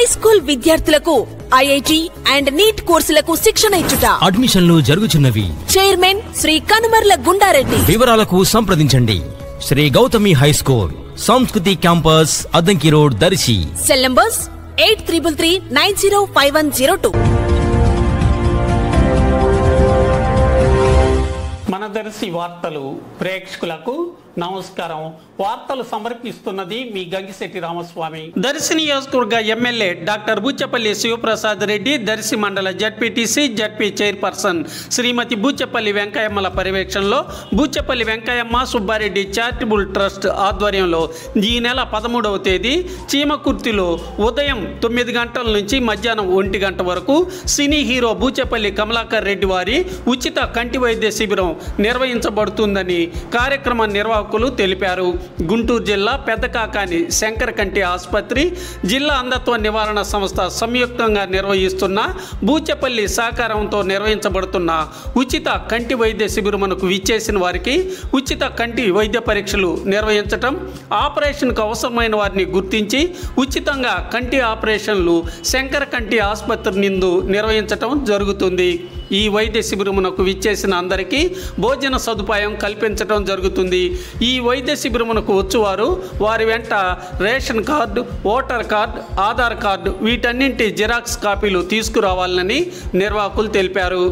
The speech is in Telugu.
హై స్కూల్ విద్యార్థులకు ఐఐటి అండ్ నీట్ కోర్సులకు శిక్షణ ఇచ్చుట. అడ్మిషన్లు జరుగుచున్నవి. చైర్మన్ శ్రీ కనుమర్ల గుండారెడ్డి. వివరాలకు సంప్రదించండి. Shri Gautami high school, Sanskriti campus, Addanki road, Darsi. Cell numbers 8333905102. మన దర్శి వార్తలు ప్రేక్షకులకు నమస్కారం. వార్తలు సమర్పిస్తున్నది మీ గంగిశెట్టి రామస్వామి. దర్శి నియోజకవర్గ ఎమ్మెల్యే డాక్టర్ బూచపల్లి శివప్రసాద్ రెడ్డి, దర్శి మండల జడ్పీటీసీ జడ్పీ చైర్పర్సన్ శ్రీమతి బూచపల్లి వెంకయ్యమ్మల పర్యవేక్షణలో బూచపల్లి వెంకయ్యమ్మ సుబ్బారెడ్డి చారిటబుల్ ట్రస్ట్ ఆధ్వర్యంలో ఈ నెల 13వ తేదీ చీమకుర్తిలో ఉదయం 9 గంటల నుంచి మధ్యాహ్నం 1 గంట వరకు సినీ హీరో బూచపల్లి కమలాకర్ రెడ్డి వారి ఉచిత కంటి వైద్య శిబిరం నిర్వహించబడుతుందని కార్యక్రమ నిర్వాహకులు తెలిపారు. గుంటూరు జిల్లా పెద్దకాకాని శంకర కంటి ఆసుపత్రి, జిల్లా అంధత్వ నివారణ సంస్థ సంయుక్తంగా నిర్వహిస్తున్న బూచపల్లి సహకారంతో నిర్వహించబడుతున్న ఉచిత కంటి వైద్య శిబిరమునకు విచ్చేసిన వారికి ఉచిత కంటి వైద్య పరీక్షలు నిర్వహించటం, ఆపరేషన్కు అవసరమైన వారిని గుర్తించి ఉచితంగా కంటి ఆపరేషన్లు శంకర కంటి ఆసుపత్రి నందు నిర్వహించటం జరుగుతుంది. ఈ వైద్య శిబిరమునకు విచ్చేసిన అందరికీ భోజన సదుపాయం కల్పించడం జరుగుతుంది. ఈ వైద్య శిబిరమునకు వచ్చువారు వారి వెంట ration card, voter card, Aadhaar card వీటన్నింటి జిరాక్స్ కాపీలు తీసుకురావాలని నిర్వాహకులు తెలిపారు.